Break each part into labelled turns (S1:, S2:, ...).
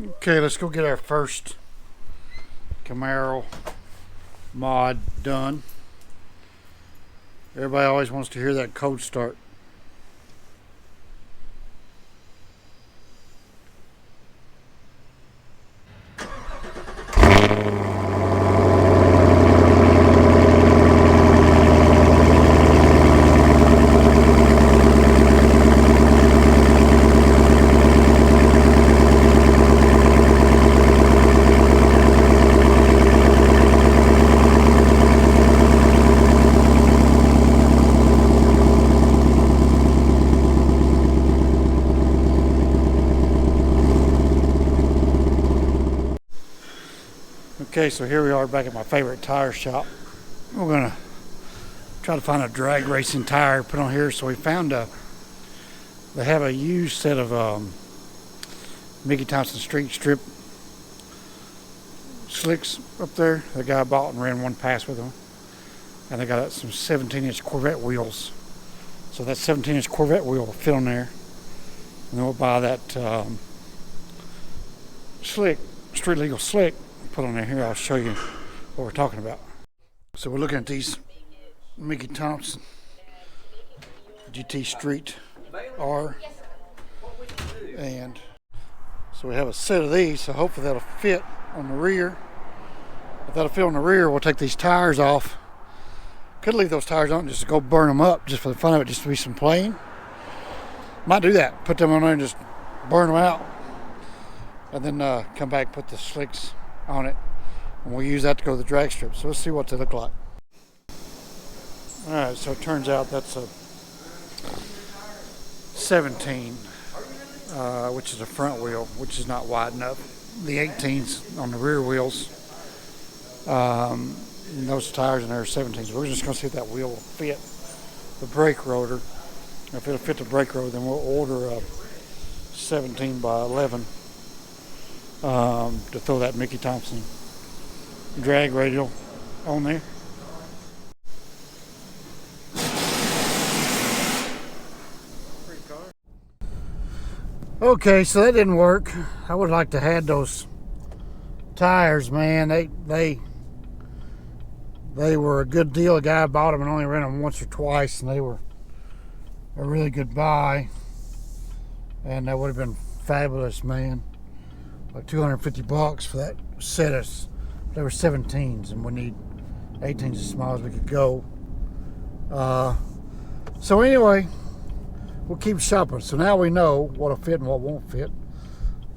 S1: Okay, let's go get our first Camaro mod done. Everybody always wants to hear that code start. Okay, so here we are back at my favorite tire shop. We're gonna try to find a drag racing tire to put on here. So we found they have a used set of Mickey Thompson Street Strip slicks up there. The guy bought and ran one pass with them, and they got some 17-inch Corvette wheels. So that 17-inch Corvette wheel will fit on there, and then we'll buy that street legal slick. Put on there. Here I'll show you what we're talking about. So we're looking at these Mickey Thompson GT Street R, and so we have a set of these, so hopefully that'll fit on the rear. If that'll fit on the rear, we'll take these tires off. Could leave those tires on just to go burn them up just for the fun of it, just to be some playing. Might do that, put them on there and just burn them out, and then come back, put the slicks on it, and we'll use that to go to the drag strip. So let's see what they look like. Alright, so it turns out that's a 17, which is a front wheel, which is not wide enough. The 18's on the rear wheels, and those tires in there are 17s. We're just going to see if that wheel will fit the brake rotor. If it'll fit the brake rotor, then we'll order a 17 by 11 to throw that Mickey Thompson drag radial on there. Okay, so that didn't work. I would like to have those tires, man. They were a good deal. A guy bought them and only ran them once or twice, and they were a really good buy. And that would have been fabulous, man. Like $250 for that set of, they were 17s, and we need 18s as small as we could go. So anyway, we'll keep shopping. So now we know what'll fit and what won't fit.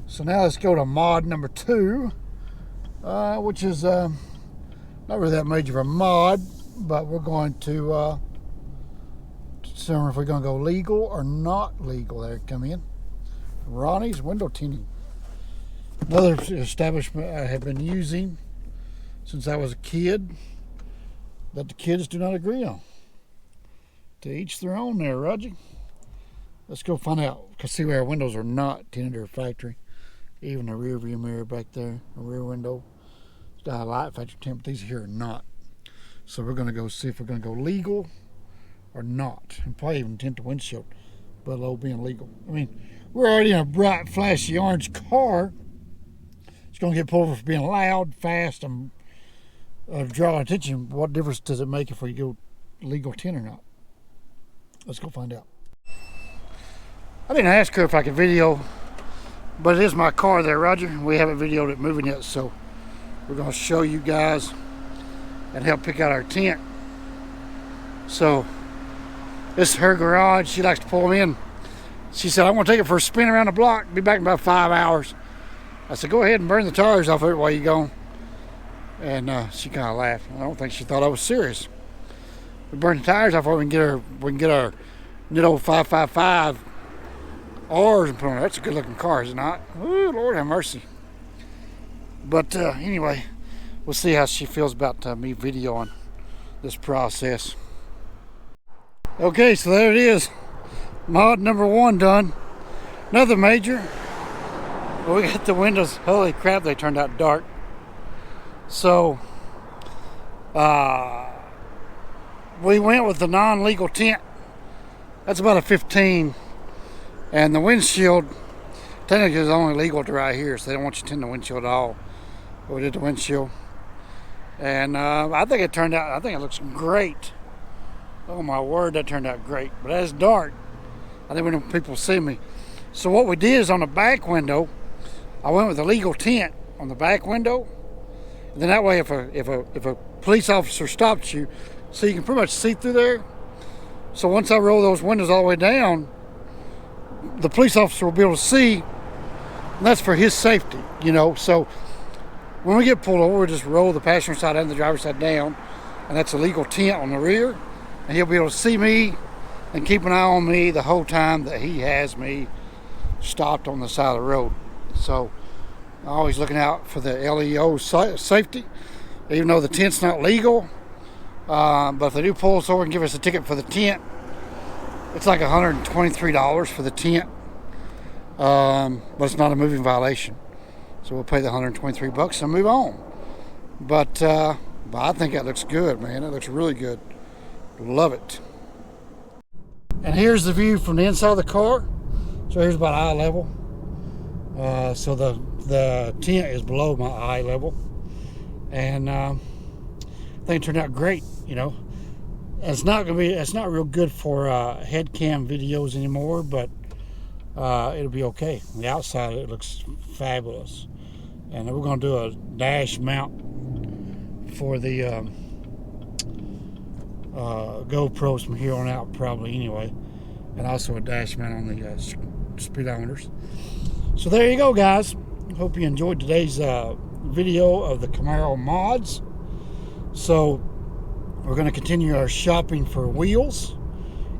S1: So now let's go to mod number 2, which is not really that major of a mod, but we're going to determine if we're going to go legal or not legal. There, come in. Ronnie's Window Tinting. Another establishment I have been using since I was a kid that the kids do not agree on. To each their own there, Roger. Let's go find out. Because see, where our windows are not tinted or factory. Even the rear view mirror back there, the rear window, it's got a light factory tint, but these here are not. So we're going to go see if we're going to go legal or not. And probably even tint the windshield below being legal. I mean, we're already in a bright, flashy orange car. It's going to get pulled over for being loud, fast, and drawing attention. What difference does it make if we go legal tint or not? Let's go find out. I didn't ask her if I could video, but it is my car there, Roger. We haven't videoed it moving yet, so we're going to show you guys and help pick out our tint. So this is her garage. She likes to pull them in. She said, I'm going to take it for a spin around the block. Be back in about 5 hours. I said, go ahead and burn the tires off of it while you're gone. And she kind of laughed. I don't think she thought I was serious. We burn the tires off, or we can get our Nitto 555 R's and put on it. That's a good looking car, is it not? Ooh, Lord have mercy. But anyway, we'll see how she feels about me videoing this process. Okay, so there it is. Mod number 1 done. Another major. Well, we got the windows. Holy crap, they turned out dark. So we went with the non-legal tint. That's about a 15. And the windshield, Technically, it's only legal to right here, so they don't want you to tint the windshield at all. But we did the windshield. And I think it turned out, I think it looks great. Oh my word, that turned out great. But as dark, I think when people see me. So what we did is on the back window, I went with a legal tint on the back window. And then that way, if a police officer stops you, so you can pretty much see through there. So once I roll those windows all the way down, the police officer will be able to see, and that's for his safety, you know. So when we get pulled over, we'll just roll the passenger side and the driver's side down, and that's a legal tint on the rear, and he'll be able to see me and keep an eye on me the whole time that he has me stopped on the side of the road. So I'm always looking out for the LEO safety, even though the tint's not legal. But if they do pull us over and give us a ticket for the tint, it's like $123 for the tint. But it's not a moving violation. So we'll pay the $123 and move on. But I think that looks good, man. It looks really good. Love it. And here's the view from the inside of the car. So here's about eye level. So the tint is below my eye level. And I think it turned out great, you know. It's not real good for head cam videos anymore, but it'll be okay. On the outside, it looks fabulous. And we're going to do a dash mount for the GoPros from here on out, probably anyway. And also a dash mount on the speedometers. So there you go, guys. Hope you enjoyed today's video of the Camaro mods. So we're going to continue our shopping for wheels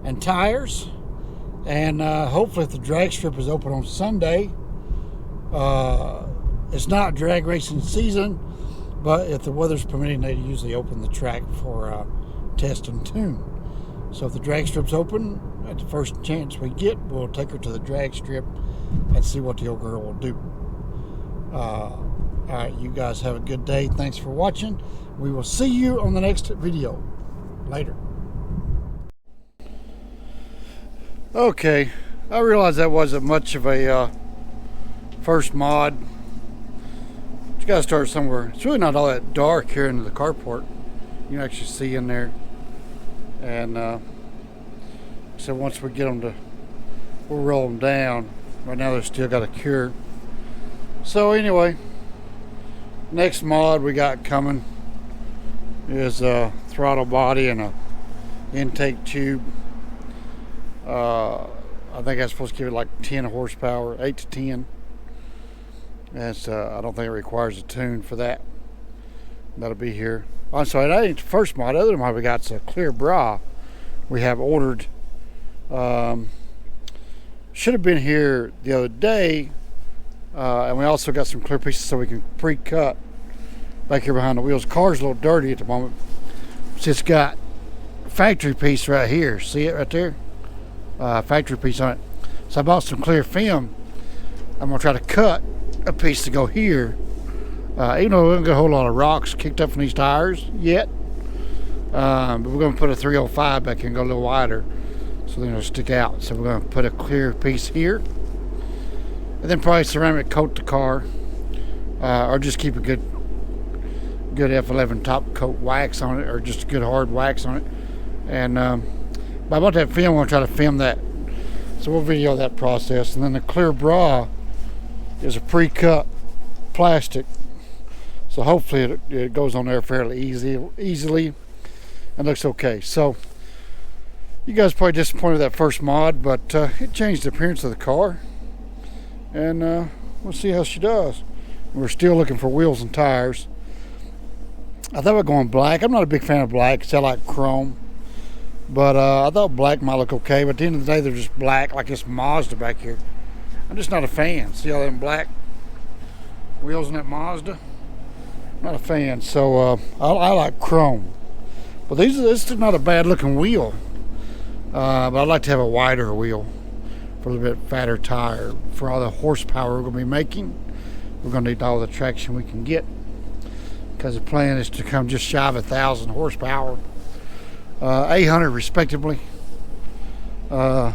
S1: and tires, and hopefully if the drag strip is open on Sunday, it's not drag racing season, but if the weather's permitting, they usually open the track for test and tune. So if the drag strip's open, at the first chance we get, we'll take her to the drag strip and see what the old girl will do. Alright, you guys have a good day. Thanks for watching. We will see you on the next video. Later. Okay, I realized that wasn't much of a first mod. You gotta start somewhere. It's really not all that dark here into the carport. You can actually see in there. And so once we get them we'll roll them down. Right now they've still got a cure. So anyway, next mod we got coming is a throttle body and a intake tube. I think that's supposed to give it like 10 horsepower, 8 to 10. That's I don't think it requires a tune for that. That'll be here. I'm sorry, that ain't the first mod. The other mod we got is a clear bra. We have ordered. Should have been here the other day. And we also got some clear pieces so we can pre-cut back here behind the wheels. The car's a little dirty at the moment. It's just got a factory piece right here. See it right there? Factory piece on it. So I bought some clear film. I'm going to try to cut a piece to go here. Even though we haven't got a whole lot of rocks kicked up from these tires yet. But we're going to put a 305 back here and go a little wider so they're going to stick out. So we're going to put a clear piece here. And then probably ceramic coat the car, or just keep a good F11 top coat wax on it, or just good hard wax on it. And but about that film, we'll try to film that. So we'll video that process. And then the clear bra is a pre-cut plastic, so hopefully it goes on there fairly easily, and looks okay. So you guys probably disappointed with that first mod, but it changed the appearance of the car. And we'll see how she does. We're still looking for wheels and tires. I thought we're going black. I'm not a big fan of black because I like chrome. But I thought black might look okay. But at the end of the day, they're just black, like this Mazda back here. I'm just not a fan. See all them black wheels in that Mazda? Not a fan. So I like chrome. But this is not a bad looking wheel. But I'd like to have a wider wheel for a little bit fatter tire. For all the horsepower we're going to be making, we're going to need all the traction we can get, because the plan is to come just shy of 1,000 horsepower, 800 respectively. So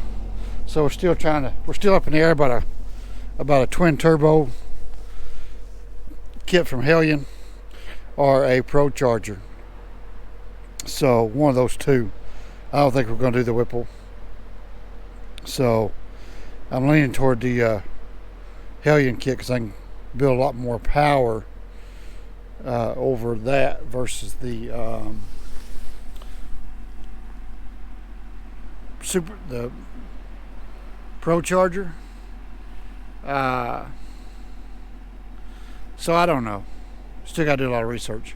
S1: we're still up in the air about about a twin turbo kit from Hellion or a Pro Charger. So one of those two. I don't think we're going to do the Whipple. So I'm leaning toward the Hellion kit because I can build a lot more power over that versus the the Pro Charger. So I don't know. Still got to do a lot of research.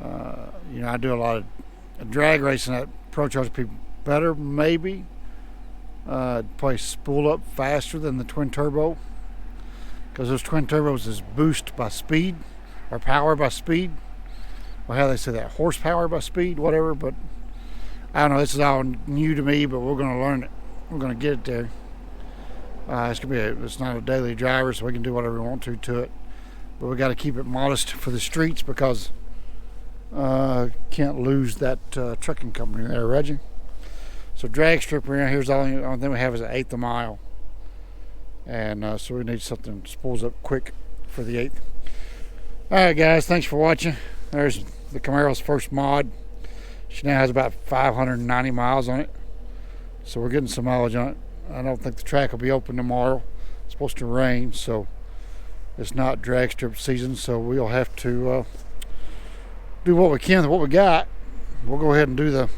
S1: I do a lot of drag racing. That Pro Charger be better, maybe. Probably spool up faster than the twin turbo, because those twin turbos is boost by speed, or power by speed, or how they say that, horsepower by speed, whatever. But I don't know. This is all new to me, but we're going to learn it. We're going to get it there. It's not a daily driver, so we can do whatever we want to it. But we got to keep it modest for the streets because can't lose that trucking company there, Reggie. So drag strip around here's the only thing we have is an eighth a mile, and so we need something that spools up quick for the eighth. All right, guys, thanks for watching. There's the Camaro's first mod. She now has about 590 miles on it, so we're getting some mileage on it. I don't think the track will be open tomorrow. It's supposed to rain, so it's not drag strip season, so we'll have to do what we can with what we got. We'll go ahead and do the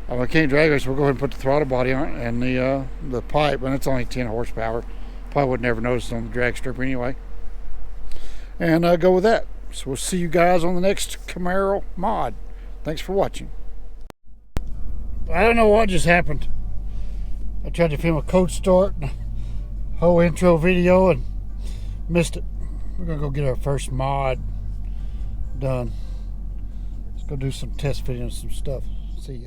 S1: we can't drag race. We'll go ahead and put the throttle body on it and the pipe, and it's only 10 horsepower. Probably would never notice on the drag strip anyway. And go with that. So we'll see you guys on the next Camaro mod. Thanks for watching. I don't know what just happened. I tried to film a coach start and a whole intro video and missed it. We're gonna go get our first mod done. Let's go do some test fitting and some stuff. See ya.